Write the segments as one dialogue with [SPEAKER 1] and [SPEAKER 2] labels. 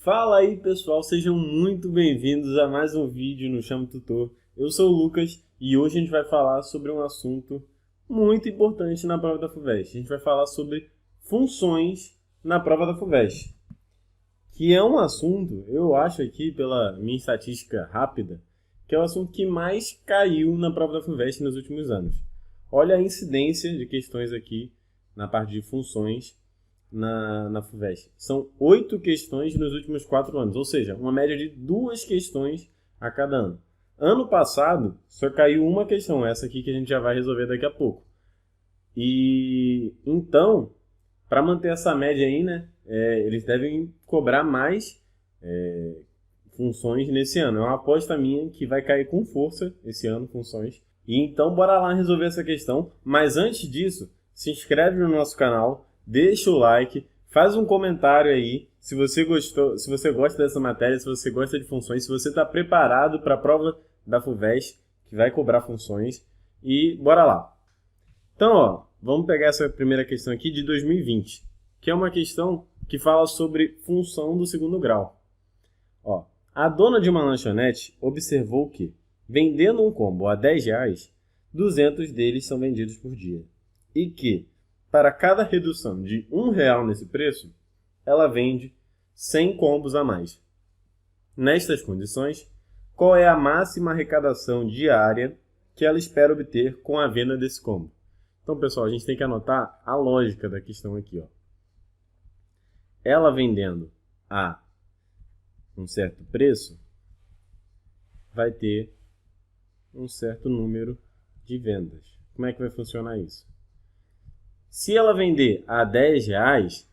[SPEAKER 1] Fala aí pessoal, sejam muito bem-vindos a mais um vídeo no Chama Tutor. Eu sou o Lucas e hoje a gente vai falar sobre um assunto muito importante na prova da FUVEST. A gente vai falar sobre funções na prova da FUVEST, que é um assunto, eu acho aqui pela minha estatística rápida, que é o assunto que mais caiu na prova da FUVEST nos últimos anos. Olha a incidência de questões aqui na parte de funções na FUVEST. São 8 questões nos últimos 4 anos, ou seja, uma média de 2 questões a cada ano. Ano passado, só caiu uma questão, essa aqui que a gente já vai resolver daqui a pouco. E então, para manter essa média aí, né, eles devem cobrar mais funções nesse ano. É uma aposta minha que vai cair com força esse ano, funções. E então, bora lá resolver essa questão. Mas antes disso, se inscreve no nosso canal, deixa o like, faz um comentário aí se você gostou, se você gosta dessa matéria, se você gosta de funções, se você está preparado para a prova da FUVEST, que vai cobrar funções, e bora lá. Então, ó, vamos pegar essa primeira questão aqui de 2020, que é uma questão que fala sobre função do segundo grau. Ó, a dona de uma lanchonete observou que, vendendo um combo a R$10, 200 deles são vendidos por dia, e que, para cada redução de R$1 nesse preço, ela vende 100 combos a mais. Nestas condições, qual é a máxima arrecadação diária que ela espera obter com a venda desse combo? Então, pessoal, a gente tem que anotar a lógica da questão aqui. Ó. Ela vendendo a um certo preço, vai ter um certo número de vendas. Como é que vai funcionar isso? Se ela vender a R$10,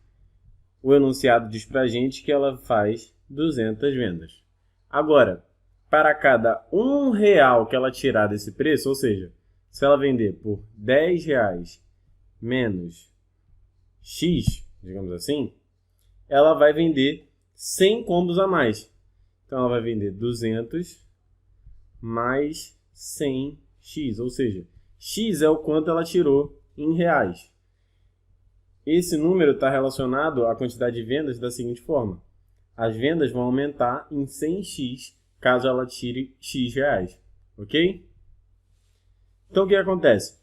[SPEAKER 1] o enunciado diz para a gente que ela faz 200 vendas. Agora, para cada R$1 que ela tirar desse preço, ou seja, se ela vender por R$10 menos X, digamos assim, ela vai vender 100 combos a mais. Então, ela vai vender 200 mais 100x, ou seja, X é o quanto ela tirou em reais. Esse número está relacionado à quantidade de vendas da seguinte forma. As vendas vão aumentar em 100x caso ela tire x reais. Ok? Então, o que acontece?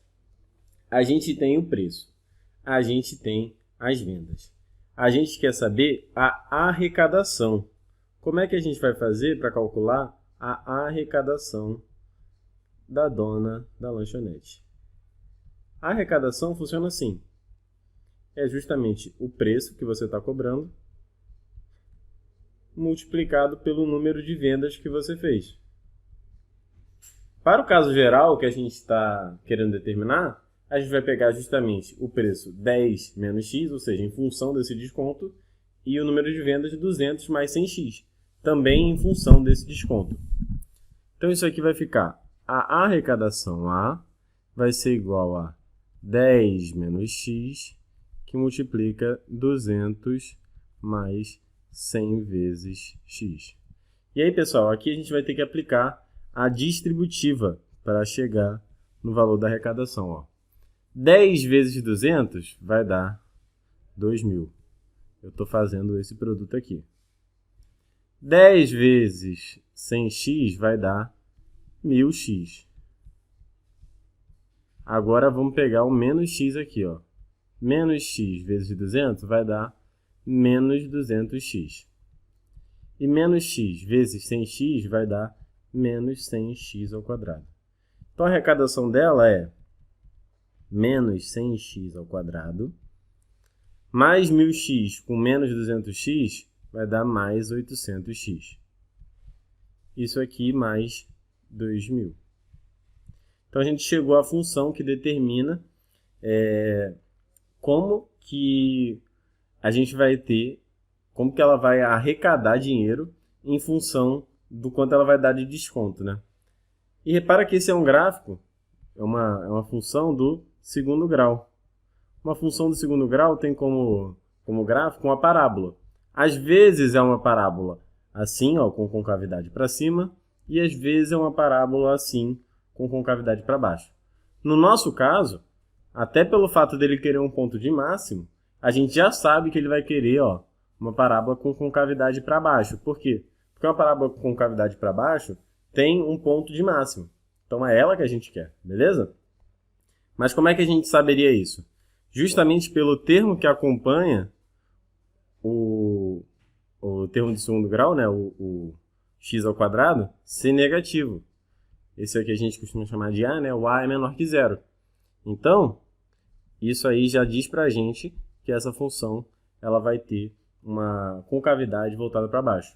[SPEAKER 1] A gente tem o preço. A gente tem as vendas. A gente quer saber a arrecadação. Como é que a gente vai fazer para calcular a arrecadação da dona da lanchonete? A arrecadação funciona assim. É justamente o preço que você está cobrando multiplicado pelo número de vendas que você fez. Para o caso geral que a gente está querendo determinar, a gente vai pegar justamente o preço 10 menos x, ou seja, em função desse desconto, e o número de vendas de 200 mais 100x, também em função desse desconto. Então isso aqui vai ficar, a arrecadação A vai ser igual a 10 menos x, que multiplica 200 mais 100 vezes x. E aí, pessoal, aqui a gente vai ter que aplicar a distributiva para chegar no valor da arrecadação. Ó. 10 vezes 200 vai dar 2.000. Eu estou fazendo esse produto aqui. 10 vezes 100x vai dar 1.000x. Agora vamos pegar o menos x aqui, ó. Menos x vezes 200 vai dar menos 200x. E menos x vezes 100x vai dar menos 100x ao quadrado. Então, a arrecadação dela é menos 100x ao quadrado, mais 1.000x com menos 200x vai dar mais 800x. Isso aqui mais 2.000. Então, a gente chegou à função que determina como que a gente vai ter, como que ela vai arrecadar dinheiro em função do quanto ela vai dar de desconto, né? E repara que esse é um gráfico, é uma função do segundo grau. Uma função do segundo grau tem como gráfico uma parábola. Às vezes é uma parábola assim, ó, com concavidade para cima, e às vezes é uma parábola assim, com concavidade para baixo. No nosso caso, até pelo fato dele querer um ponto de máximo, a gente já sabe que ele vai querer, ó, uma parábola com concavidade para baixo. Por quê? Porque uma parábola com concavidade para baixo tem um ponto de máximo. Então é ela que a gente quer, beleza? Mas como é que a gente saberia isso? Justamente pelo termo que acompanha o termo de segundo grau, né? o x ao quadrado, ser negativo. Esse aqui a gente costuma chamar de a, né? O a é menor que zero. Então, isso aí já diz pra gente que essa função ela vai ter uma concavidade voltada para baixo.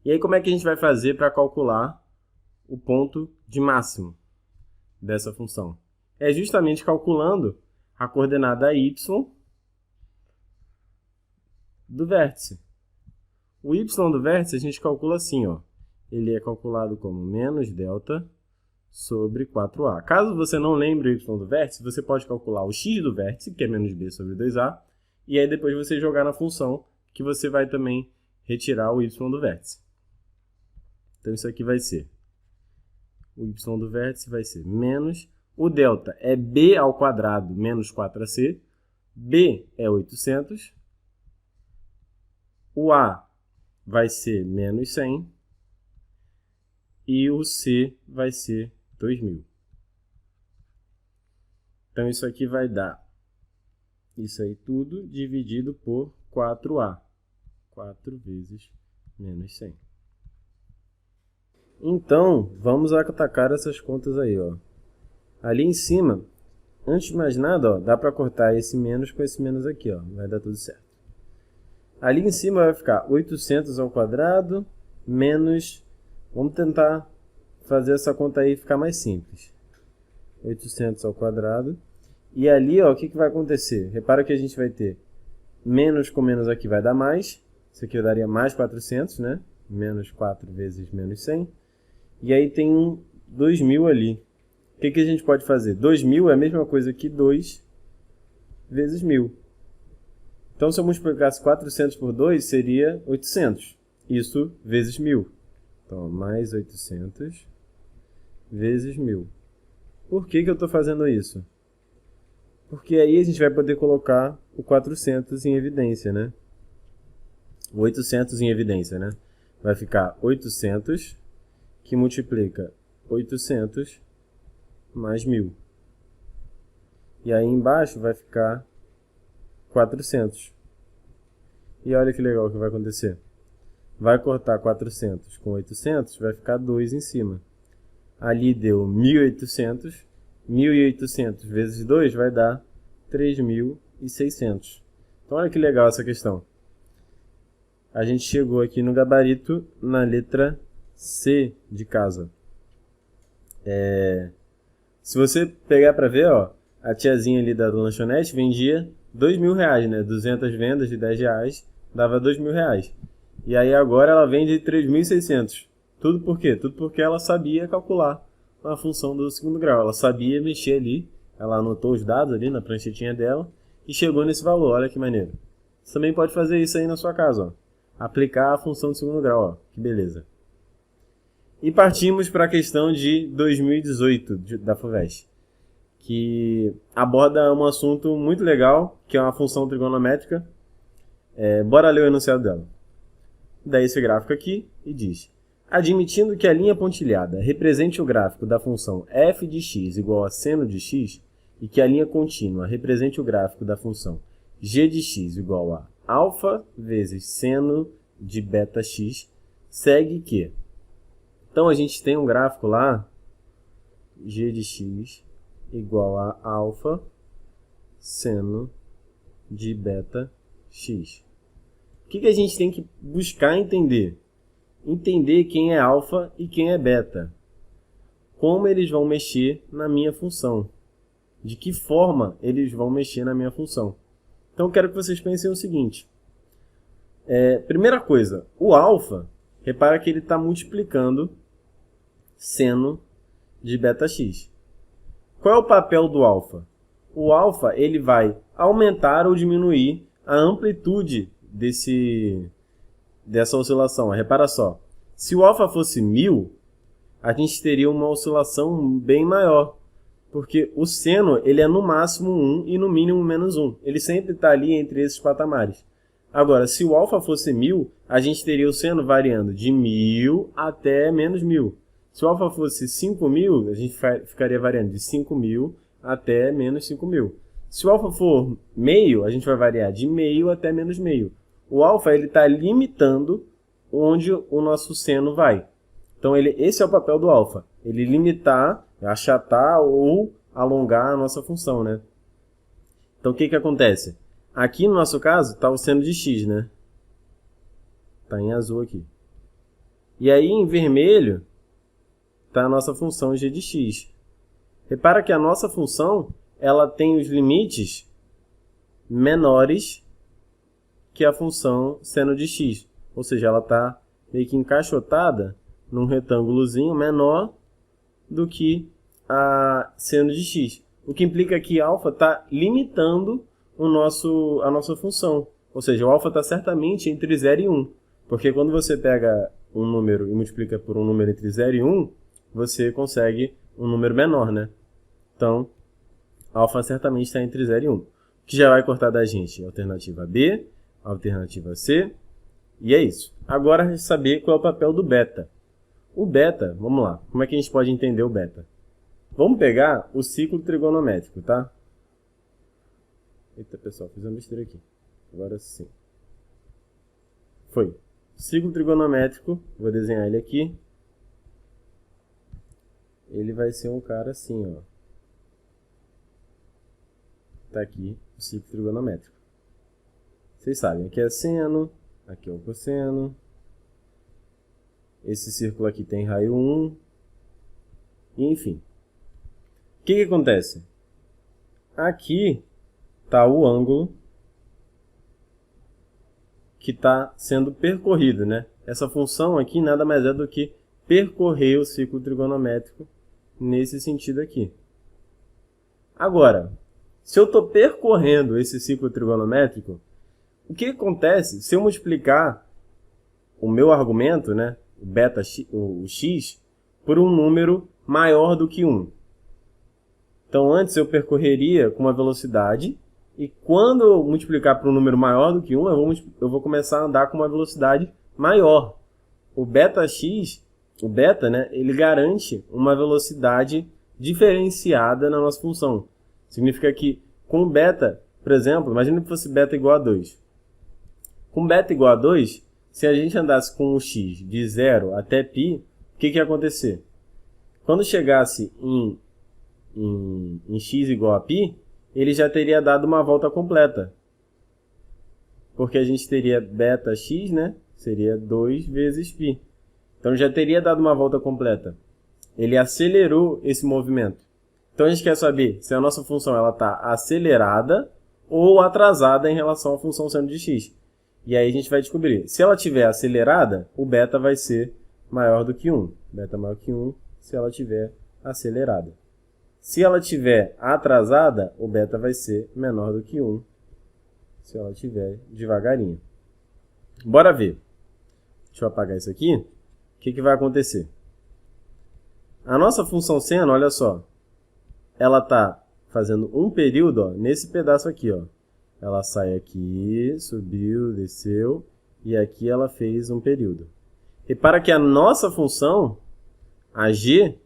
[SPEAKER 1] E aí como é que a gente vai fazer para calcular o ponto de máximo dessa função? É justamente calculando a coordenada y do vértice. O y do vértice a gente calcula assim, ó. Ele é calculado como menos delta sobre 4a. Caso você não lembre o y do vértice, você pode calcular o x do vértice, que é menos b sobre 2a, e aí depois você jogar na função, que você vai também retirar o y do vértice. Então isso aqui vai ser, o y do vértice vai ser menos, o delta é b ao quadrado menos 4ac, b é 800, o a vai ser menos 100, e o c vai ser 2000. Então isso aqui vai dar isso aí tudo dividido por 4a. 4 vezes menos 100. Então, vamos atacar essas contas aí, ó. Ali em cima, antes de mais nada, ó, dá para cortar esse menos com esse menos aqui, ó. Vai dar tudo certo. Ali em cima vai ficar 800 ao quadrado menos... Vamos tentar fazer essa conta aí ficar mais simples. 800 ao quadrado. E ali, ó, o que vai acontecer? Repara que a gente vai ter menos com menos aqui vai dar mais. Isso aqui daria mais 400, né? Menos 4 vezes menos 100. E aí tem um 2000 ali. O que a gente pode fazer? 2000 é a mesma coisa que 2 vezes 1000. Então, se eu multiplicasse 400 por 2, seria 800. Isso vezes 1000. Então, mais 800 vezes 1000. Por que eu estou fazendo isso? Porque aí a gente vai poder colocar o 400 em evidência, né? O 800 em evidência, né? Vai ficar 800, que multiplica 800 mais 1000. E aí embaixo vai ficar 400. E olha que legal que vai acontecer. Vai cortar 400 com 800, vai ficar 2 em cima. Ali deu 1.800. 1.800 vezes 2 vai dar 3.600. Então olha que legal essa questão. A gente chegou aqui no gabarito na letra C de casa. Se você pegar para ver, ó, a tiazinha ali da lanchonete vendia R$2.000, né? 200 vendas de R$10 dava R$2.000. E aí agora ela vende 3.600. Tudo por quê? Tudo porque ela sabia calcular a função do segundo grau. Ela sabia mexer ali, ela anotou os dados ali na pranchetinha dela e chegou nesse valor. Olha que maneiro. Você também pode fazer isso aí na sua casa, ó. Aplicar a função do segundo grau, ó. Que beleza. E partimos para a questão de 2018 da FUVEST, que aborda um assunto muito legal, que é uma função trigonométrica. Bora ler o enunciado dela. Dá esse gráfico aqui e diz: admitindo que a linha pontilhada represente o gráfico da função f de x igual a seno de x, e que a linha contínua represente o gráfico da função g de x igual a alfa vezes seno de beta x, segue que... Então, a gente tem um gráfico lá, g de x igual a alfa seno de beta x. O que a gente tem que buscar entender? Entender quem é alfa e quem é beta. Como eles vão mexer na minha função. De que forma eles vão mexer na minha função. Então, eu quero que vocês pensem o seguinte. Primeira coisa, o alfa, repara que ele está multiplicando seno de beta x. Qual é o papel do alfa? O alfa ele vai aumentar ou diminuir a amplitude dessa oscilação. Repara só, se o alfa fosse 1000, a gente teria uma oscilação bem maior, porque o seno ele é no máximo 1 e no mínimo menos 1. Ele sempre está ali entre esses patamares. Agora, se o alfa fosse 1000, a gente teria o seno variando de 1000 até menos 1000. Se o alfa fosse 5000, a gente ficaria variando de 5000 até menos 5000. Se o alfa for meio, a gente vai variar de meio até menos meio. O alfa está limitando onde o nosso seno vai. Então, esse é o papel do alfa. Ele limitar, achatar ou alongar a nossa função, né? Então, o que acontece? Aqui, no nosso caso, está o seno de x, né? Está em azul aqui. E aí, em vermelho, está a nossa função g de x. Repara que a nossa função ela tem os limites menores que a função seno de x. Ou seja, ela está meio que encaixotada num retângulozinho menor do que a seno de x. O que implica que alfa está limitando a nossa função. Ou seja, o alfa está certamente entre 0 e 1. Porque quando você pega um número e multiplica por um número entre 0 e 1, você consegue um número menor, né? Então, alfa certamente está entre 0 e 1. O que já vai cortar da gente? Alternativa B, alternativa C. E é isso. Agora, a gente saber qual é o papel do beta. O beta, vamos lá. Como é que a gente pode entender o beta? Vamos pegar o ciclo trigonométrico, tá? Eita, pessoal, fiz uma besteira aqui. Agora sim. Foi. Ciclo trigonométrico, vou desenhar ele aqui. Ele vai ser um cara assim, ó. Tá aqui o ciclo trigonométrico. Vocês sabem, aqui é seno, aqui é o cosseno. Esse círculo aqui tem raio 1. E, enfim. O que acontece? Aqui está o ângulo que está sendo percorrido, né? Essa função aqui nada mais é do que percorrer o ciclo trigonométrico nesse sentido aqui. Agora, se eu estou percorrendo esse ciclo trigonométrico, o que acontece se eu multiplicar o meu argumento, né, o x, por um número maior do que 1? Então, antes eu percorreria com uma velocidade, e quando eu multiplicar por um número maior do que 1, eu vou começar a andar com uma velocidade maior. O beta-x, o beta, né, ele garante uma velocidade diferenciada na nossa função. Significa que com beta, por exemplo, imagina que fosse beta igual a 2. Com beta igual a 2, se a gente andasse com o x de 0 até π, o que ia acontecer? Quando chegasse em x igual a π, ele já teria dado uma volta completa. Porque a gente teria beta x, né? Seria 2 vezes π. Então já teria dado uma volta completa. Ele acelerou esse movimento. Então a gente quer saber se a nossa função está acelerada ou atrasada em relação à função seno de x. E aí a gente vai descobrir. Se ela estiver acelerada, o beta vai ser maior do que 1. Beta maior que 1 se ela estiver acelerada. Se ela estiver atrasada, o beta vai ser menor do que 1 se ela estiver devagarinho. Bora ver. Deixa eu apagar isso aqui. O que vai acontecer? A nossa função seno, olha só, ela está fazendo um período, ó, nesse pedaço aqui. Ó. Ela sai aqui, subiu, desceu, e aqui ela fez um período. Repara que a nossa função, a g,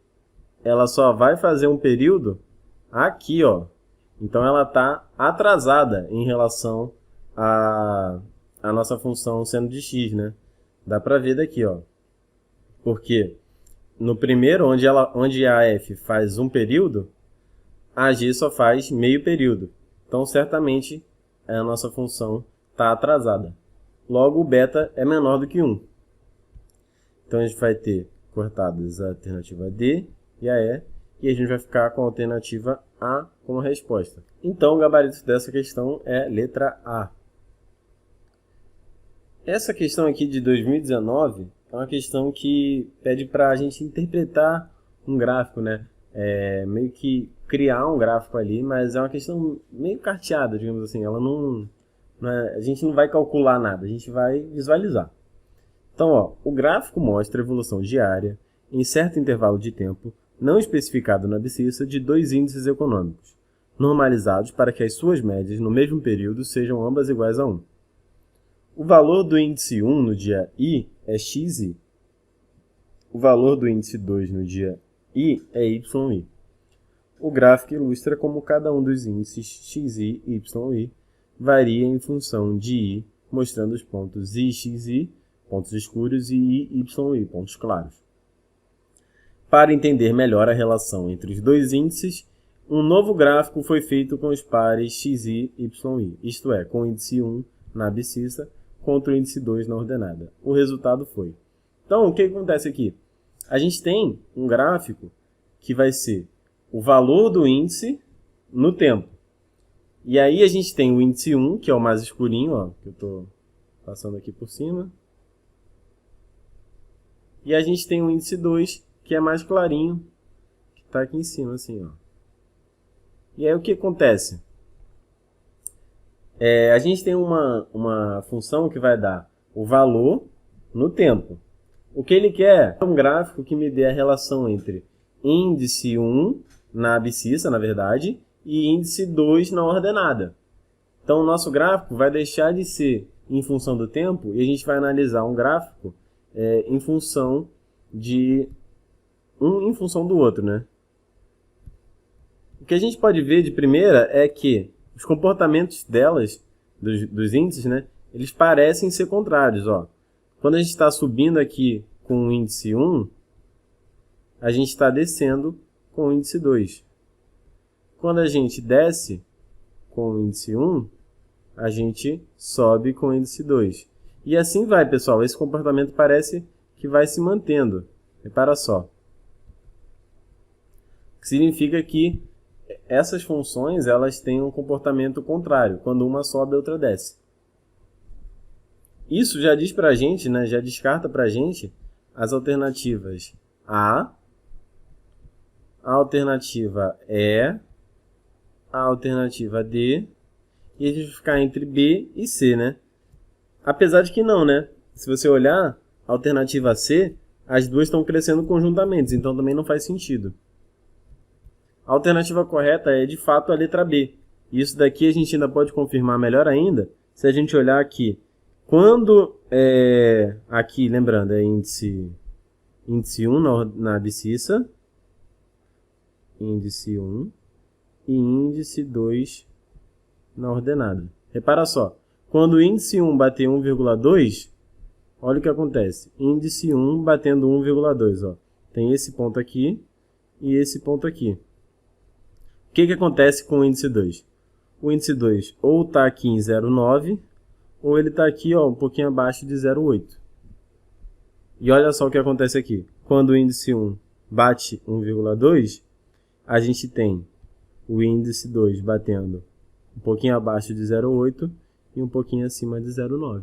[SPEAKER 1] ela só vai fazer um período aqui, ó. Então, ela está atrasada em relação à nossa função seno de x, né? Dá para ver daqui, ó. Porque no primeiro, onde a f faz um período, a g só faz meio período. Então, certamente, a nossa função está atrasada. Logo, o beta é menor do que 1. Então, a gente vai ter cortadas a alternativa D e a E, e a gente vai ficar com a alternativa A como resposta. Então, o gabarito dessa questão é letra A. Essa questão aqui de 2019 é uma questão que pede para a gente interpretar um gráfico, né? Meio que criar um gráfico ali, mas é uma questão meio carteada, digamos assim. Ela a gente não vai calcular nada, a gente vai visualizar. Então, ó, o gráfico mostra a evolução diária em certo intervalo de tempo não especificado na abscissa de dois índices econômicos, normalizados para que as suas médias no mesmo período sejam ambas iguais a 1. O valor do índice 1 no dia I é xi. O valor do índice 2 no dia I é yi. O gráfico ilustra como cada um dos índices xi e yi varia em função de I, mostrando os pontos I, xi, pontos escuros, e I, yi, pontos claros. Para entender melhor a relação entre os dois índices, um novo gráfico foi feito com os pares xi e yi, isto é, com o índice 1 na abscissa contra o índice 2 na ordenada. O resultado foi. Então, o que acontece aqui? A gente tem um gráfico que vai ser o valor do índice no tempo. E aí a gente tem o índice 1, que é o mais escurinho, ó, que eu estou passando aqui por cima. E a gente tem o índice 2, que é mais clarinho, que está aqui em cima, assim, ó. E aí o que acontece? A gente tem uma função que vai dar o valor no tempo. O que ele quer é um gráfico que me dê a relação entre índice 1 na abscissa, na verdade, e índice 2 na ordenada. Então, o nosso gráfico vai deixar de ser em função do tempo e a gente vai analisar um gráfico em função de em função do outro, né? O que a gente pode ver de primeira é que os comportamentos delas, dos índices, né, eles parecem ser contrários. Ó. Quando a gente está subindo aqui com o índice 1, a gente está descendo com o índice 2. Quando a gente desce com o índice 1, a gente sobe com o índice 2. E assim vai, pessoal. Esse comportamento parece que vai se mantendo. Repara só. Significa que essas funções elas têm um comportamento contrário. Quando uma sobe, a outra desce. Isso já diz para a gente, né, já descarta para a gente as alternativas A alternativa E, a alternativa D, e a gente vai ficar entre B e C, né? Apesar de que não, né? Se você olhar, a alternativa C, as duas estão crescendo conjuntamente, então também não faz sentido. A alternativa correta é, de fato, a letra B. Isso daqui a gente ainda pode confirmar melhor ainda se a gente olhar aqui. Quando, aqui, lembrando, é índice 1 na abscissa, índice 1 e índice 2 na ordenada. Repara só, quando o índice 1 bater 1,2, olha o que acontece. Índice 1 batendo 1,2, ó. Tem esse ponto aqui e esse ponto aqui. O que acontece com o índice 2? O índice 2 ou está aqui em 0,9, ou ele está aqui, ó, um pouquinho abaixo de 0,8. E olha só o que acontece aqui. Quando o índice 1 bate 1,2, a gente tem o índice 2 batendo um pouquinho abaixo de 0,8 e um pouquinho acima de 0,9.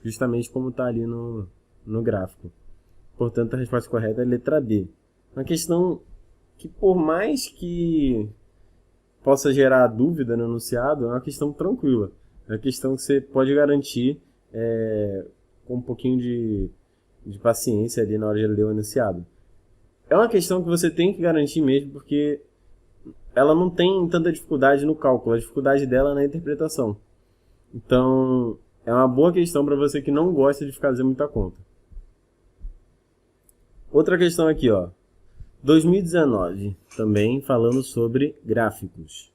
[SPEAKER 1] Justamente como está ali no gráfico. Portanto, a resposta correta é a letra B. Uma questão que, por mais que possa gerar dúvida no enunciado, é uma questão tranquila. É uma questão que você pode garantir com um pouquinho de paciência ali na hora de ler o enunciado. É uma questão que você tem que garantir mesmo, porque ela não tem tanta dificuldade no cálculo, a dificuldade dela é na interpretação. Então, é uma boa questão para você que não gosta de fazer muita conta. Outra questão aqui, ó. 2019, também falando sobre gráficos.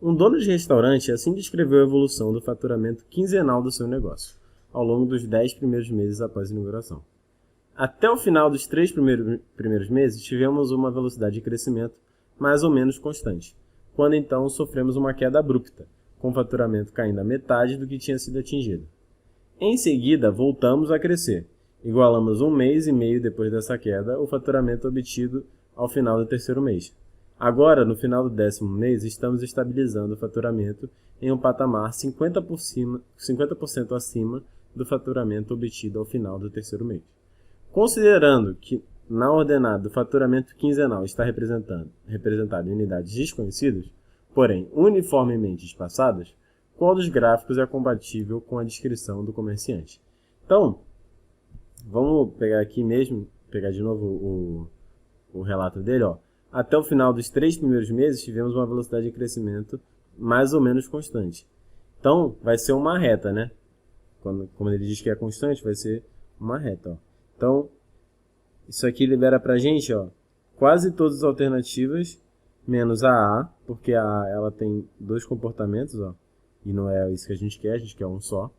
[SPEAKER 1] Um dono de restaurante assim descreveu a evolução do faturamento quinzenal do seu negócio, ao longo dos 10 primeiros meses após a inauguração. Até o final dos 3 primeiros meses, tivemos uma velocidade de crescimento mais ou menos constante, quando então sofremos uma queda abrupta, com o faturamento caindo a metade do que tinha sido atingido. Em seguida, voltamos a crescer. Igualamos 1 mês e meio depois dessa queda o faturamento obtido ao final do 3º mês. Agora, no final do 10º mês, estamos estabilizando o faturamento em um patamar 50% acima do faturamento obtido ao final do 3º mês. Considerando que na ordenada o faturamento quinzenal está representado em unidades desconhecidas, porém uniformemente espaçadas, qual dos gráficos é compatível com a descrição do comerciante? Então, vamos pegar aqui mesmo, pegar de novo o relato dele, ó. Até o final dos 3 primeiros meses, tivemos uma velocidade de crescimento mais ou menos constante. Então, vai ser uma reta, né? Como ele diz que é constante, vai ser uma reta. Ó. Então, isso aqui libera pra gente, ó, quase todas as alternativas, menos a A, porque a A ela tem dois comportamentos, ó, e não é isso que a gente quer um só.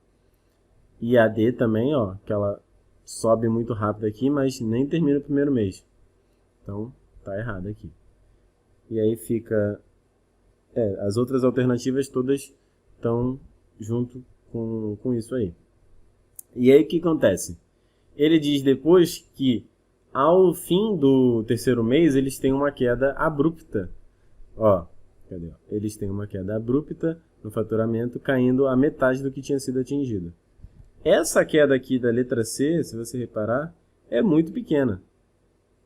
[SPEAKER 1] E a D também, ó, que ela sobe muito rápido aqui, mas nem termina o primeiro mês. Então, tá errado aqui. E aí fica... as outras alternativas todas estão junto com isso aí. E aí o que acontece? Ele diz depois que ao fim do terceiro mês eles têm uma queda abrupta. Ó, cadê? Eles têm uma queda abrupta no faturamento, caindo a metade do que tinha sido atingido. Essa queda aqui da letra C, se você reparar, é muito pequena.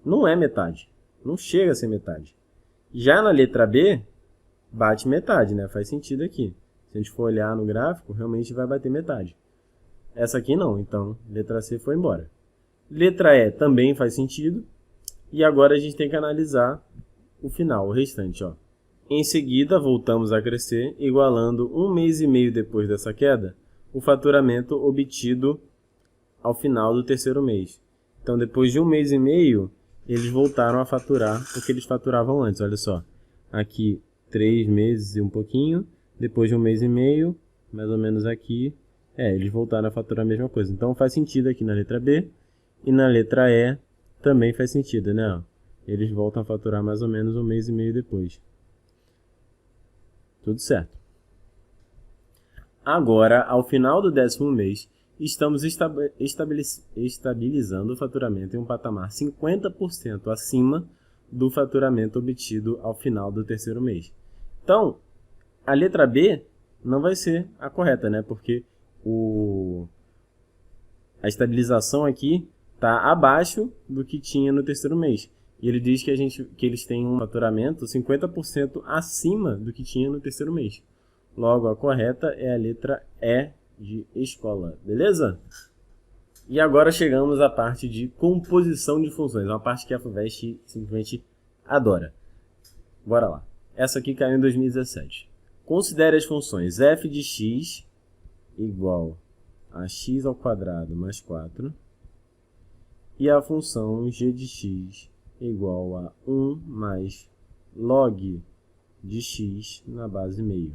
[SPEAKER 1] Não é metade. Não chega a ser metade. Já na letra B, bate metade, né? Faz sentido aqui. Se a gente for olhar no gráfico, realmente vai bater metade. Essa aqui não, então letra C foi embora. Letra E também faz sentido. E agora a gente tem que analisar o final, o restante. Ó. Em seguida, voltamos a crescer, igualando 1 mês e meio depois dessa queda, o faturamento obtido ao final do terceiro mês. Então, depois de 1 mês e meio, eles voltaram a faturar o que eles faturavam antes. Olha só, aqui 3 meses e um pouquinho, depois de 1 mês e meio, mais ou menos aqui, eles voltaram a faturar a mesma coisa. Então, faz sentido aqui na letra B, e na letra E também faz sentido, né? Eles voltam a faturar mais ou menos 1 mês e meio depois. Tudo certo. Agora, ao final do 10º mês, estamos estabilizando o faturamento em um patamar 50% acima do faturamento obtido ao final do terceiro mês. Então, a letra B não vai ser a correta, né? Porque a estabilização aqui está abaixo do que tinha no terceiro mês. E ele diz que eles têm um faturamento 50% acima do que tinha no terceiro mês. Logo, a correta é a letra E de escola, beleza? E agora chegamos à parte de composição de funções, uma parte que a FUVEST simplesmente adora. Bora lá. Essa aqui caiu em 2017. Considere as funções f de x igual a x ao quadrado mais 4 e a função g de x igual a 1 mais log de x na base meio,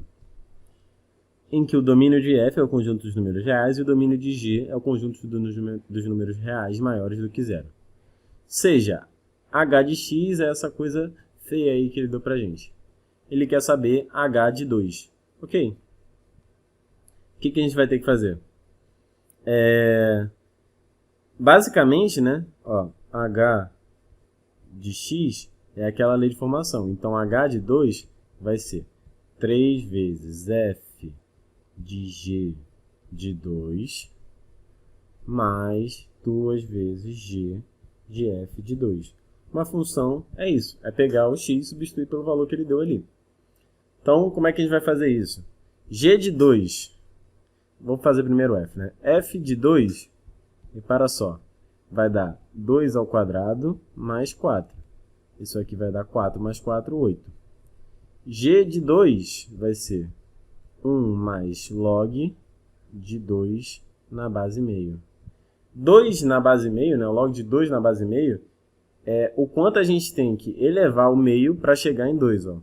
[SPEAKER 1] em que o domínio de f é o conjunto dos números reais e o domínio de g é o conjunto dos números reais maiores do que zero. Seja, h de x é essa coisa feia aí que ele deu pra gente. Ele quer saber h de 2. Ok. O que a gente vai ter que fazer? Basicamente, né? Ó, h de x é aquela lei de formação. Então, h de 2 vai ser 3 vezes f de g de 2 mais 2 vezes g de f de 2. Uma função é isso, é pegar o x e substituir pelo valor que ele deu ali. Então, como é que a gente vai fazer isso? G de 2, vou fazer primeiro f, né? F de 2, repara só, vai dar 2 ao quadrado mais 4. Isso aqui vai dar 4 mais 4, 8. G de 2 vai ser 1 mais log de 2 na base meio. 2 na base meio, né? O log de 2 na base meio, é o quanto a gente tem que elevar o meio para chegar em 2. Ó.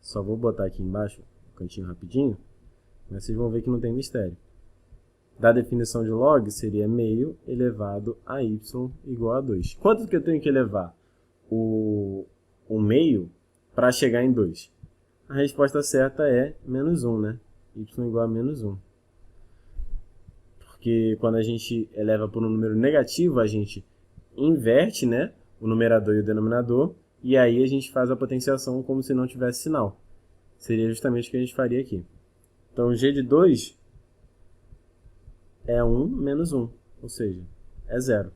[SPEAKER 1] Só vou botar aqui embaixo, um cantinho rapidinho, mas vocês vão ver que não tem mistério. Da definição de log seria meio elevado a y igual a 2. Quanto que eu tenho que elevar o meio para chegar em 2? A resposta certa é menos 1, né? Y igual a menos 1. Porque quando a gente eleva por um número negativo, a gente inverte, né, o numerador e o denominador, e aí a gente faz a potenciação como se não tivesse sinal. Seria justamente o que a gente faria aqui. Então, g de 2 é 1 menos 1, ou seja, é 0.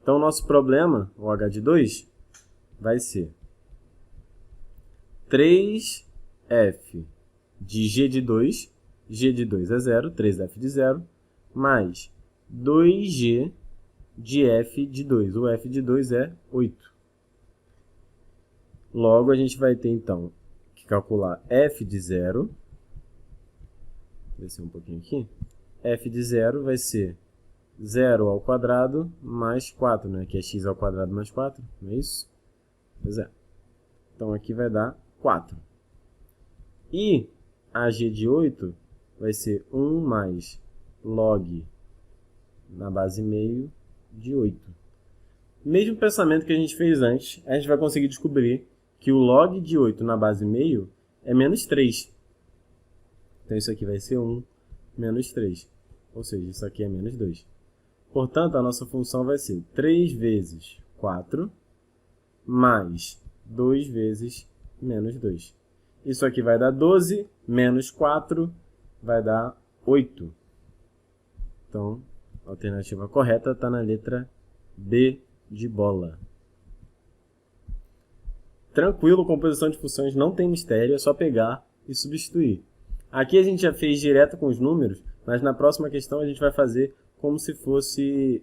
[SPEAKER 1] Então, nosso problema, o h de 2, vai ser 3f de g de 2, g de 2 é 0, 3f de 0, mais 2g de f de 2. O f de 2 é 8. Logo, a gente vai ter, então, que calcular f de 0 descer um pouquinho aqui, f de 0 vai ser 0 ao quadrado mais 4, né? Que é x ao quadrado mais 4, não é isso? Pois é. Então, aqui vai dar 4. E a g de 8 vai ser 1 mais log na base meio de 8. Mesmo pensamento que a gente fez antes, a gente vai conseguir descobrir que o log de 8 na base meio é menos 3. Então, isso aqui vai ser 1 menos 3. Ou seja, isso aqui é menos 2. Portanto, a nossa função vai ser 3 vezes 4 mais 2 vezes menos 2. Isso aqui vai dar 12, menos 4 vai dar 8. Então, a alternativa correta está na letra B de bola. Tranquilo, composição de funções não tem mistério, é só pegar e substituir. Aqui a gente já fez direto com os números, mas na próxima questão a gente vai fazer como se fosse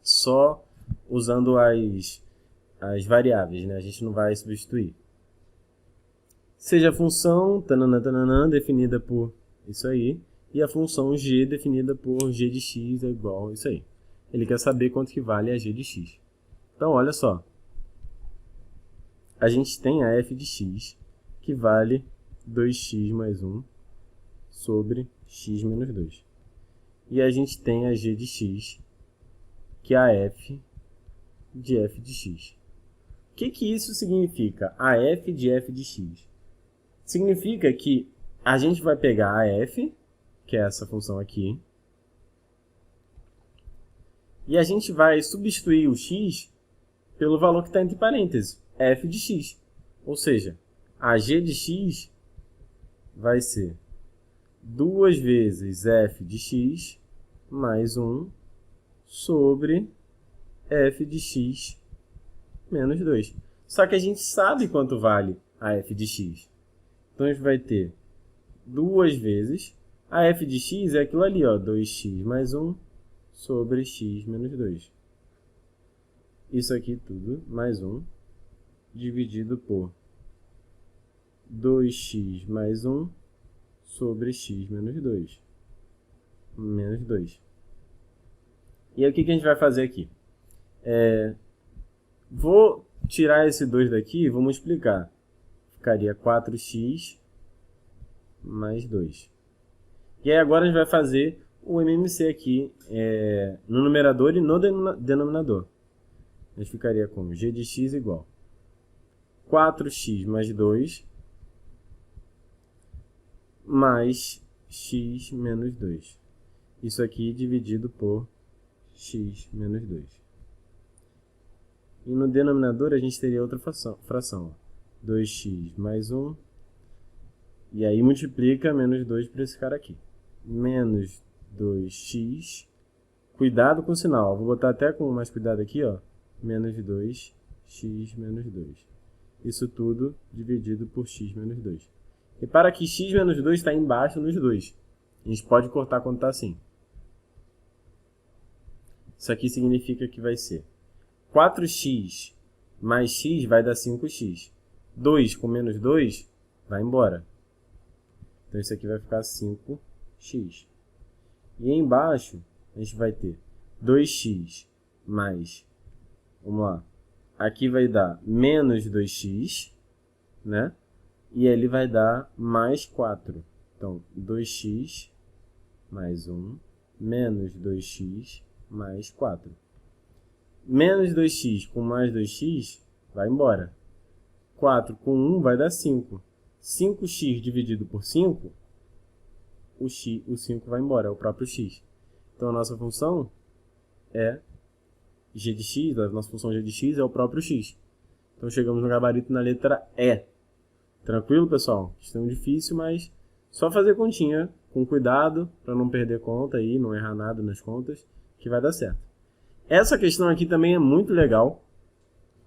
[SPEAKER 1] só usando as variáveis, né? A gente não vai substituir. Seja a função tananã, definida por isso aí, e a função g definida por g de x é igual a isso aí. Ele quer saber quanto que vale a g de x. Então, olha só. A gente tem a f de x, que vale 2x mais 1 sobre x menos 2. E a gente tem a g de x, que é a f de x. O que isso significa? A f de x. Significa que a gente vai pegar a f, que é essa função aqui, e a gente vai substituir o x pelo valor que está entre parênteses, f de x. Ou seja, a g de x vai ser 2 vezes f de x mais 1 sobre f de x menos 2. Só que a gente sabe quanto vale a f de x. Então, a gente vai ter 2 vezes. A f de x é aquilo ali, ó, 2x mais 1 sobre x menos 2. Isso aqui tudo, mais 1, dividido por 2x mais 1 sobre x menos 2. Menos 2. E aí, o que a gente vai fazer aqui? Vou tirar esse 2 daqui e vou multiplicar. Ficaria 4x mais 2. E aí agora a gente vai fazer o MMC aqui no numerador e no denominador. A gente ficaria com g de x igual 4x mais 2 mais x menos 2. Isso aqui dividido por x menos 2. E no denominador a gente teria outra fração. 2x mais 1. E aí multiplica menos 2 para esse cara aqui. Menos 2x. Cuidado com o sinal. Vou botar até com mais cuidado aqui, ó. Menos 2x menos 2. Isso tudo dividido por x menos 2. Repara que x menos 2 está embaixo nos dois. A gente pode cortar quando está assim. Isso aqui significa que vai ser 4x mais x vai dar 5x. 2 com menos 2 vai embora. Então, isso aqui vai ficar 5x. E aí embaixo, a gente vai ter 2x mais, vamos lá, aqui vai dar menos 2x, né? E ele vai dar mais 4. Então, 2x mais 1, menos 2x mais 4. Menos 2x com mais 2x vai embora. 4 com 1 vai dar 5. 5x dividido por 5, o 5 vai embora, é o próprio x. Então, a nossa função é g de x, a nossa função g de x é o próprio x. Então, chegamos no gabarito na letra E. Tranquilo, pessoal? Questão difícil, mas só fazer continha com cuidado para não perder conta e não errar nada nas contas, que vai dar certo. Essa questão aqui também é muito legal.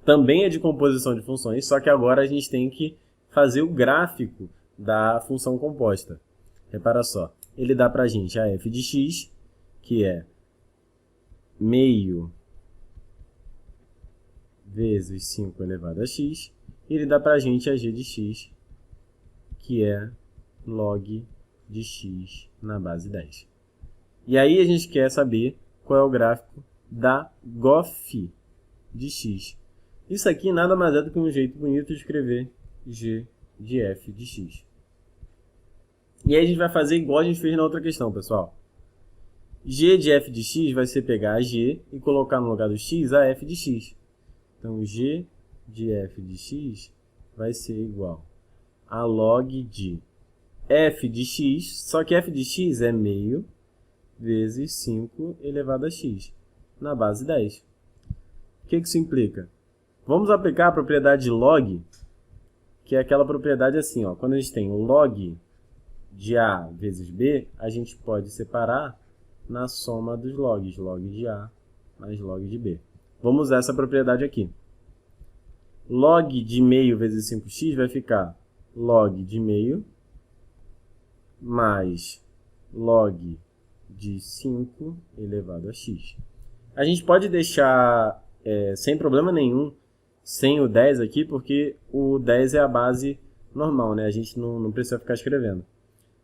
[SPEAKER 1] Também é de composição de funções, só que agora a gente tem que fazer o gráfico da função composta. Repara só, ele dá para a gente a f de x, que é meio vezes 5 elevado a x, e ele dá para a gente a g de x, que é log de x na base 10. E aí a gente quer saber qual é o gráfico da GOF de x. Isso aqui nada mais é do que um jeito bonito de escrever g de f de x. E aí a gente vai fazer igual a gente fez na outra questão, pessoal. G de f de x vai ser pegar a g e colocar no lugar do x a f de x. Então, g de f de x vai ser igual a log de f de x, só que f de x é meio vezes 5 elevado a x, na base 10. O que isso implica? Vamos aplicar a propriedade de log, que é aquela propriedade assim, ó, quando a gente tem o log de a vezes b, a gente pode separar na soma dos logs, log de a mais log de b. Vamos usar essa propriedade aqui. Log de meio vezes 5x vai ficar log de meio mais log de 5 elevado a x. A gente pode deixar sem problema nenhum, sem o 10 aqui, porque o 10 é a base normal, né? A gente não precisa ficar escrevendo.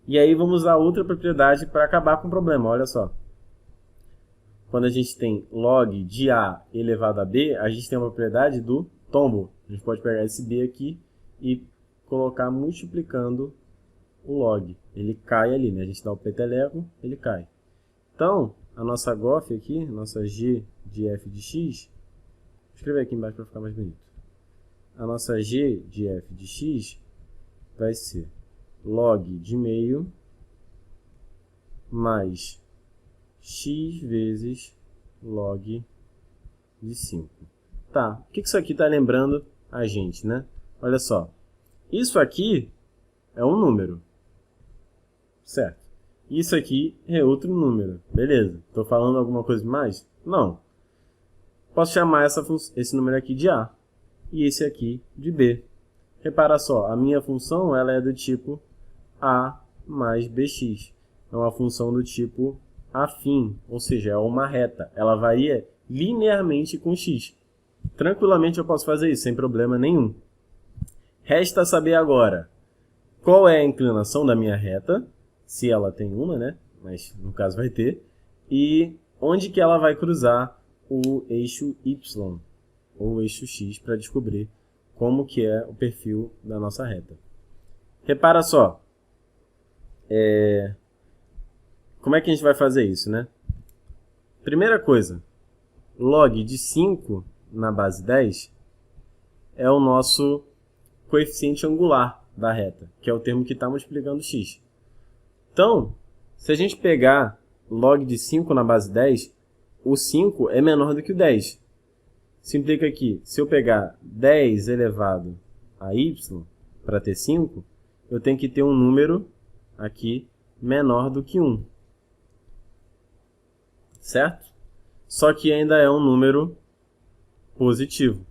[SPEAKER 1] E aí vamos usar outra propriedade para acabar com o problema, olha só. Quando a gente tem log de a elevado a b, a gente tem a propriedade do tombo. A gente pode pegar esse b aqui e colocar multiplicando o log. Ele cai ali, né? A gente dá o peteleco, ele cai. Então, a nossa GOF aqui, nossa g de f de x, vou escrever aqui embaixo para ficar mais bonito. A nossa g de f de x vai ser log de meio mais x vezes log de 5. Tá, o que isso aqui está lembrando a gente, né? Olha só, isso aqui é um número, certo? Isso aqui é outro número, beleza. Estou falando alguma coisa mais? Não. Posso chamar esse número aqui de a e esse aqui de b. Repara só, a minha função ela é do tipo a mais bx. É uma função do tipo afim, ou seja, é uma reta. Ela varia linearmente com x. Tranquilamente eu posso fazer isso, sem problema nenhum. Resta saber agora qual é a inclinação da minha reta, se ela tem uma, né? Mas no caso vai ter. E onde que ela vai cruzar o eixo y, ou o eixo x, para descobrir como que é o perfil da nossa reta. Repara só. Como é que a gente vai fazer isso, né? Primeira coisa, log de 5 na base 10 é o nosso coeficiente angular da reta, que é o termo que está multiplicando x. Então, se a gente pegar log de 5 na base 10, o 5 é menor do que o 10. Isso implica que, se eu pegar 10 elevado a y para ter 5, eu tenho que ter um número aqui menor do que 1. Certo? Só que ainda é um número positivo.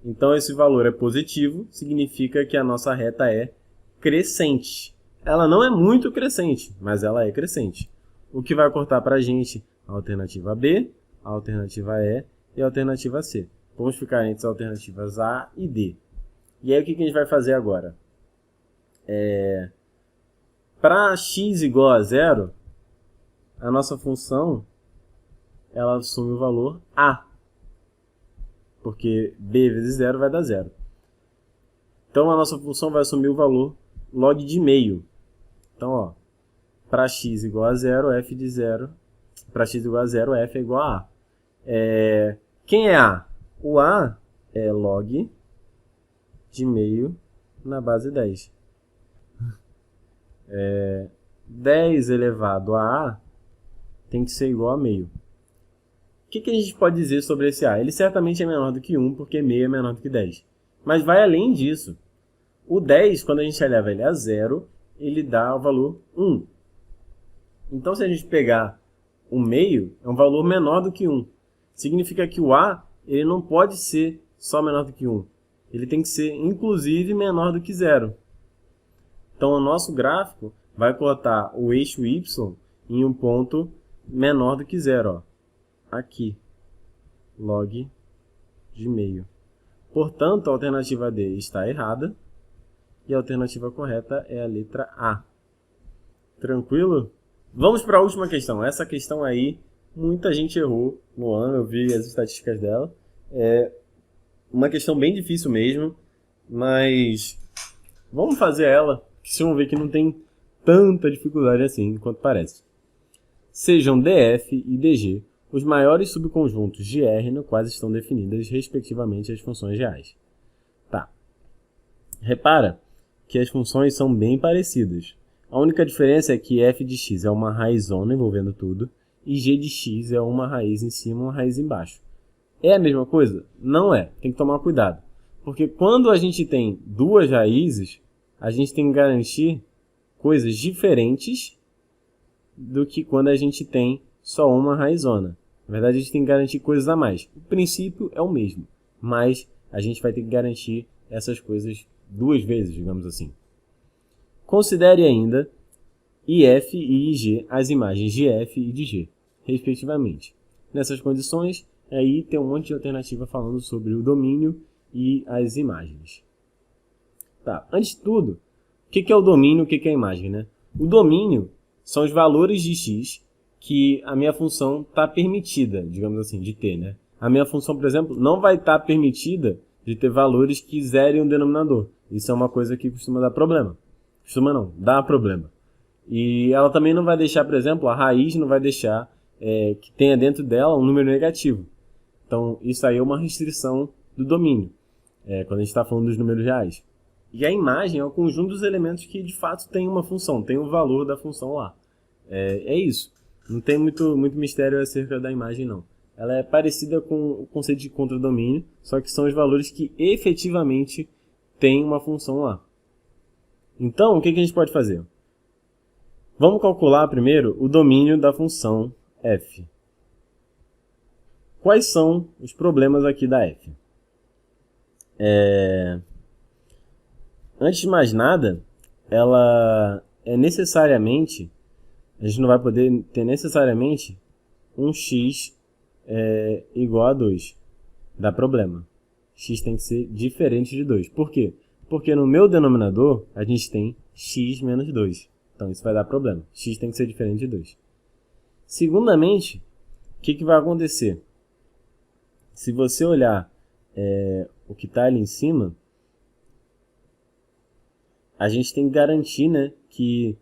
[SPEAKER 1] Então, esse valor é positivo, significa que a nossa reta é crescente. Ela não é muito crescente, mas ela é crescente. O que vai cortar para a gente a alternativa B, a alternativa E e a alternativa C. Vamos ficar entre as alternativas A e D. E aí, o que a gente vai fazer agora? Para x igual a 0, a nossa função ela assume o valor A. Porque b vezes 0 vai dar 0. Então, a nossa função vai assumir o valor log de meio. Então, ó, para x igual a 0, f de 0. Para x igual a 0, f é igual a A. Quem é A? O A é log de meio na base 10. 10 elevado a A tem que ser igual a meio. O que a gente pode dizer sobre esse A? Ele certamente é menor do que 1, porque meio é menor do que 10. Mas vai além disso. O 10, quando a gente eleva ele a 0, ele dá o valor 1. Então, se a gente pegar o meio, é um valor menor do que 1. Significa que o A ele não pode ser só menor do que 1. Ele tem que ser, inclusive, menor do que 0. Então, o nosso gráfico vai cortar o eixo y em um ponto menor do que 0. Ó. Aqui, log de meio. Portanto, a alternativa D está errada e a alternativa correta é a letra A. Tranquilo? Vamos para a última questão. Essa questão aí, muita gente errou no ano, eu vi as estatísticas dela. É uma questão bem difícil mesmo, mas vamos fazer ela, que vocês vão ver que não tem tanta dificuldade assim quanto parece. Sejam DF e DG os maiores subconjuntos de R no quais estão definidas, respectivamente, as funções reais. Tá. Repara que as funções são bem parecidas. A única diferença é que f de x é uma raizona envolvendo tudo e g de x é uma raiz em cima e uma raiz embaixo. É a mesma coisa? Não é. Tem que tomar cuidado. Porque quando a gente tem duas raízes, a gente tem que garantir coisas diferentes do que quando a gente tem só uma raizona. Na verdade, a gente tem que garantir coisas a mais. O princípio é o mesmo, mas a gente vai ter que garantir essas coisas duas vezes, digamos assim. Considere ainda IF e IG as imagens de F e de G, respectivamente. Nessas condições, aí tem um monte de alternativa falando sobre o domínio e as imagens. Tá. Antes de tudo, o que é o domínio e o que é a imagem, né? O domínio são os valores de x que a minha função está permitida, digamos assim, de ter, né? A minha função, por exemplo, não vai estar permitida de ter valores que zerem o denominador. Isso é uma coisa que costuma dar problema. Costuma não, dá problema. E ela também não vai deixar, por exemplo, a raiz não vai deixar que tenha dentro dela um número negativo. Então, isso aí é uma restrição do domínio, quando a gente está falando dos números reais. E a imagem é o conjunto dos elementos que, de fato, tem uma função, tem o valor da função lá. É isso. Não tem muito mistério acerca da imagem, não. Ela é parecida com o conceito de contradomínio, só que são os valores que efetivamente têm uma função lá. Então, o que a gente pode fazer? Vamos calcular primeiro o domínio da função f. Quais são os problemas aqui da f? Antes de mais nada, ela é necessariamente, a gente não vai poder ter necessariamente um x igual a 2. Dá problema. X tem que ser diferente de 2. Por quê? Porque no meu denominador, a gente tem x menos 2. Então, isso vai dar problema. X tem que ser diferente de 2. Segundamente, o que vai acontecer? Se você olhar o que está ali em cima, a gente tem que garantir, né, que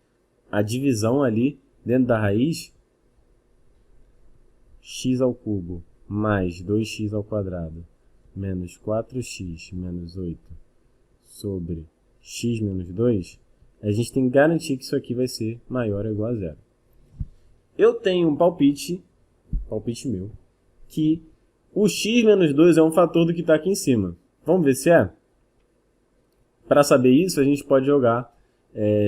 [SPEAKER 1] a divisão ali dentro da raiz, x ao cubo mais 2x ao quadrado menos 4x menos 8 sobre x menos 2, a gente tem que garantir que isso aqui vai ser maior ou igual a zero. Eu tenho um palpite meu, que o x menos 2 é um fator do que está aqui em cima. Vamos ver se é? Para saber isso, a gente pode jogar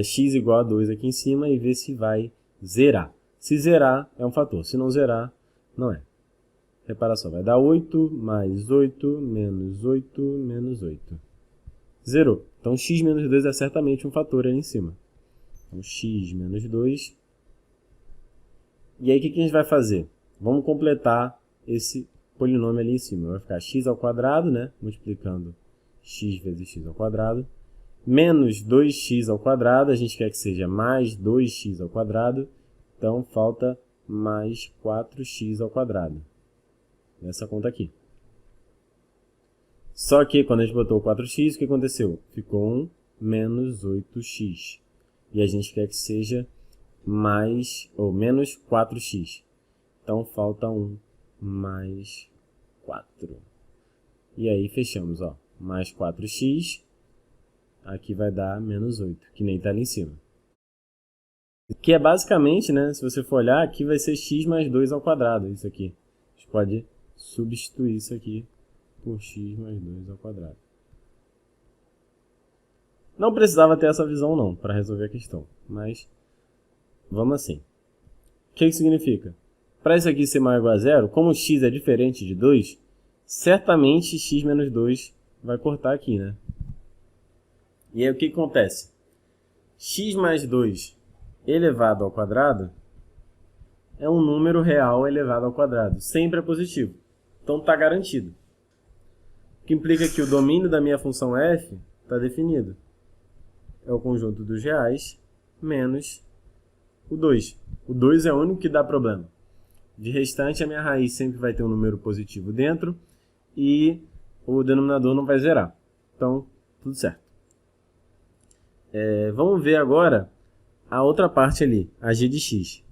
[SPEAKER 1] x igual a 2 aqui em cima e ver se vai zerar. Se zerar, é um fator. Se não zerar, não é. Repara só, vai dar 8 mais 8 menos 8 menos 8. Zerou. Então, x menos 2 é certamente um fator ali em cima. Então, x menos 2. E aí, o que a gente vai fazer? Vamos completar esse polinômio ali em cima. Vai ficar x ao quadrado, né? Multiplicando x vezes x ao quadrado. Menos 2x ao quadrado. A gente quer que seja mais 2x ao quadrado. Então, falta mais 4x ao quadrado. Nessa conta aqui. Só que quando a gente botou 4x, o que aconteceu? Ficou um menos 8x. E a gente quer que seja mais ou menos 4x. Então falta um mais 4. E aí fechamos, ó. Mais 4x. Aqui vai dar menos 8, que nem está ali em cima. Que é basicamente, né, se você for olhar, aqui vai ser x mais 2 ao quadrado, isso aqui. A gente pode substituir isso aqui por x mais 2 ao quadrado. Não precisava ter essa visão não, para resolver a questão, mas vamos assim. O que significa? Para isso aqui ser maior ou igual a zero, como x é diferente de 2, certamente x menos 2 vai cortar aqui, né? E aí o que acontece? X mais 2 elevado ao quadrado é um número real elevado ao quadrado. Sempre é positivo. Então está garantido. O que implica que o domínio da minha função f está definido. É o conjunto dos reais menos o 2. O 2 é o único que dá problema. De restante, a minha raiz sempre vai ter um número positivo dentro e o denominador não vai zerar. Então, tudo certo. Vamos ver agora a outra parte ali, a g de x.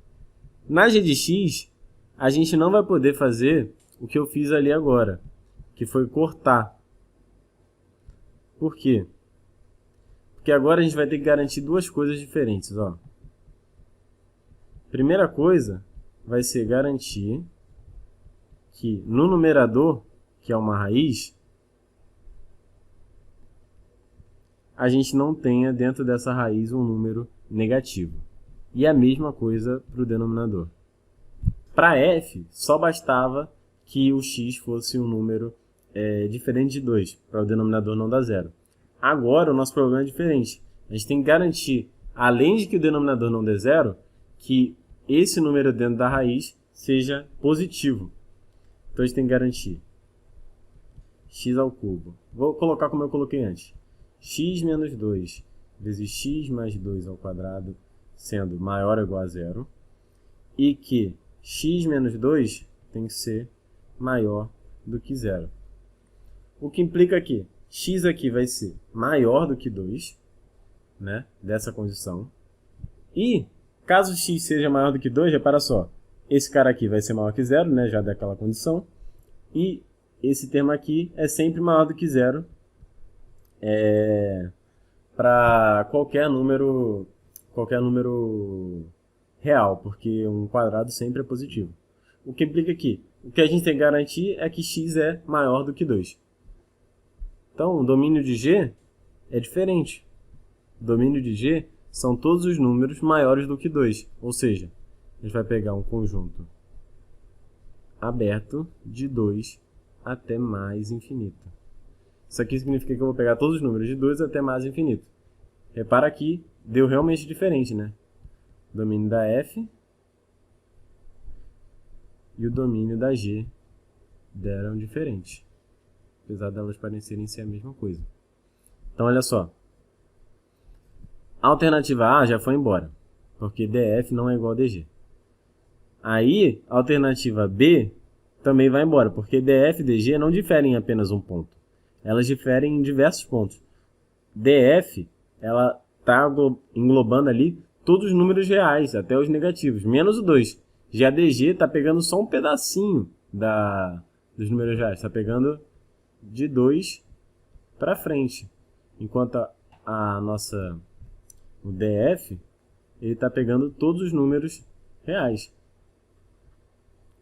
[SPEAKER 1] Na g de x, a gente não vai poder fazer o que eu fiz ali agora, que foi cortar. Por quê? Porque agora a gente vai ter que garantir duas coisas diferentes. Ó. Primeira coisa vai ser garantir que no numerador, que é uma raiz, a gente não tenha dentro dessa raiz um número negativo. E a mesma coisa para o denominador. Para f, só bastava que o x fosse um número diferente de 2, para o denominador não dar zero. Agora, o nosso problema é diferente. A gente tem que garantir, além de que o denominador não dê zero, que esse número dentro da raiz seja positivo. Então, a gente tem que garantir x ao cubo. Vou colocar como eu coloquei antes. X menos 2 vezes x mais 2 ao quadrado, sendo maior ou igual a zero. E que x menos 2 tem que ser maior do que zero. O que implica que x aqui vai ser maior do que 2, né, dessa condição. E, caso x seja maior do que 2, repara só, esse cara aqui vai ser maior que zero, né, já daquela condição. E esse termo aqui é sempre maior do que zero para qualquer número real, porque um quadrado sempre é positivo. O que implica que o que a gente tem que garantir é que x é maior do que 2. Então, o domínio de G é diferente. O domínio de G são todos os números maiores do que 2. Ou seja, a gente vai pegar um conjunto aberto de 2 até mais infinito. Isso aqui significa que eu vou pegar todos os números de 2 até mais infinito. Repara aqui, deu realmente diferente, né? O domínio da F e o domínio da G deram diferente, apesar delas parecerem ser a mesma coisa. Então, olha só. A alternativa A já foi embora, porque DF não é igual a DG. Aí, a alternativa B também vai embora, porque DF e DG não diferem em apenas um ponto. Elas diferem em diversos pontos. DF, ela está englobando ali todos os números reais, até os negativos, menos o 2. Já a DG está pegando só um pedacinho dos números reais, está pegando de 2 para frente. Enquanto o DF, ele está pegando todos os números reais,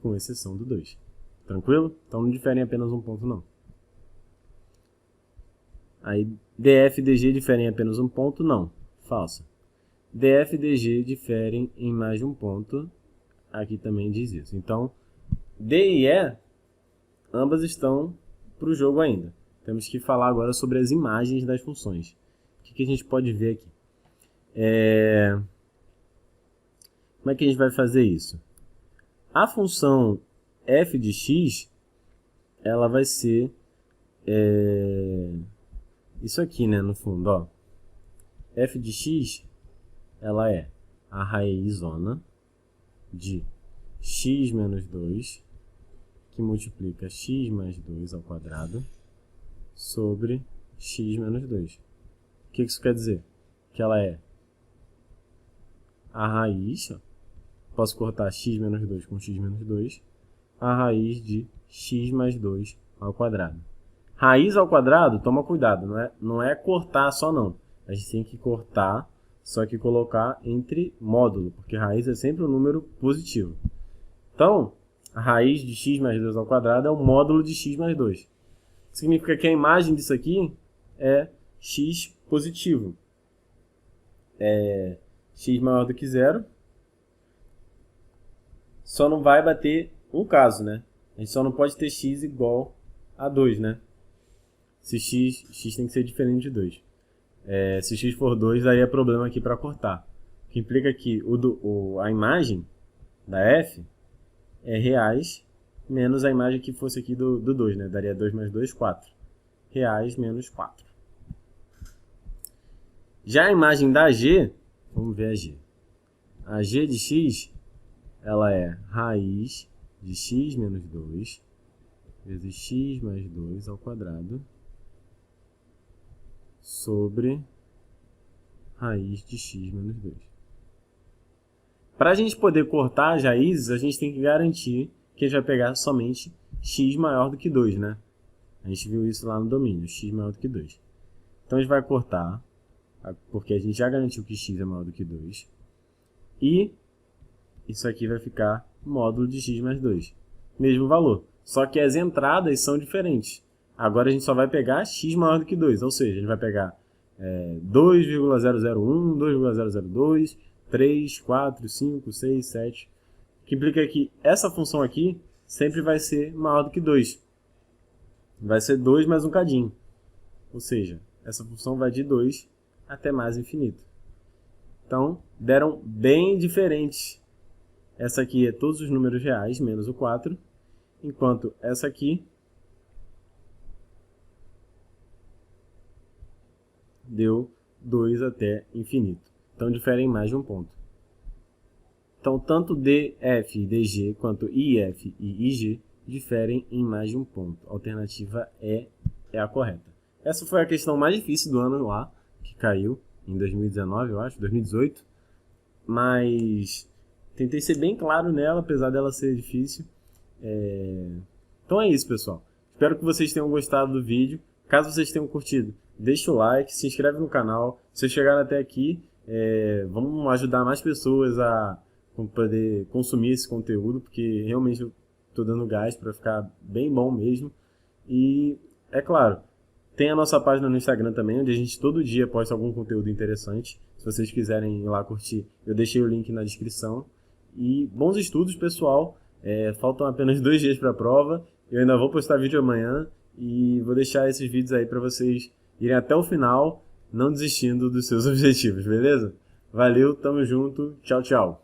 [SPEAKER 1] com exceção do 2. Tranquilo? Então não diferem apenas um ponto, não. Aí, DF e DG diferem em apenas um ponto? Não. Falsa. DF e DG diferem em mais de um ponto. Aqui também diz isso. Então, D e E, ambas estão para o jogo ainda. Temos que falar agora sobre as imagens das funções. O que a gente pode ver aqui? Como é que a gente vai fazer isso? A função f de x, ela vai ser isso aqui, né, no fundo, ó. F de x, ela é a raízona de x menos 2, que multiplica x mais 2 ao quadrado, sobre x menos 2. O que isso quer dizer? Que ela é a raiz, ó, posso cortar x menos 2 com x menos 2, a raiz de x mais 2 ao quadrado. Raiz ao quadrado, toma cuidado, não é cortar só não. A gente tem que cortar, só que colocar entre módulo, porque raiz é sempre um número positivo. Então, a raiz de x mais 2 ao quadrado é o módulo de x mais 2. Significa que a imagem disso aqui é x positivo. X maior do que zero. Só não vai bater um caso, né? A gente só não pode ter x igual a 2, né? Se x tem que ser diferente de 2. Se x for 2, aí é problema aqui para cortar. O que implica que a imagem da f é reais menos a imagem que fosse aqui do 2, né? Daria 2 mais 2, 4. Reais menos 4. Já a imagem da g, vamos ver a g. A g de x, ela é raiz de x menos 2 vezes x mais 2 ao quadrado sobre raiz de x menos 2. Para a gente poder cortar as raízes, a gente tem que garantir que a gente vai pegar somente x maior do que 2, né? A gente viu isso lá no domínio, x maior do que 2. Então a gente vai cortar, porque a gente já garantiu que x é maior do que 2. E isso aqui vai ficar módulo de x mais 2. Mesmo valor. Só que as entradas são diferentes. Agora a gente só vai pegar x maior do que 2. Ou seja, a gente vai pegar 2,001, 2,002, 3, 4, 5, 6, 7. Que implica que essa função aqui sempre vai ser maior do que 2. Vai ser 2 mais um cadinho. Ou seja, essa função vai de 2 até mais infinito. Então, deram bem diferentes. Essa aqui é todos os números reais, menos o 4. Enquanto essa aqui deu 2 até infinito. Então, diferem mais de um ponto. Então, tanto DF e DG quanto IF e IG diferem em mais de um ponto. A alternativa é a correta. Essa foi a questão mais difícil do ano lá, que caiu em 2019, eu acho, 2018. Mas tentei ser bem claro nela, apesar dela ser difícil. Então é isso, pessoal. Espero que vocês tenham gostado do vídeo. Caso vocês tenham curtido, deixa o like, se inscreve no canal. Se vocês chegaram até aqui, vamos ajudar mais pessoas a poder consumir esse conteúdo, porque realmente eu estou dando gás para ficar bem bom mesmo. E, é claro, tem a nossa página no Instagram também, onde a gente todo dia posta algum conteúdo interessante. Se vocês quiserem ir lá curtir, eu deixei o link na descrição. E bons estudos, pessoal. Faltam apenas 2 dias para a prova. Eu ainda vou postar vídeo amanhã e vou deixar esses vídeos aí para vocês irem até o final, não desistindo dos seus objetivos, beleza? Valeu, tamo junto, tchau, tchau.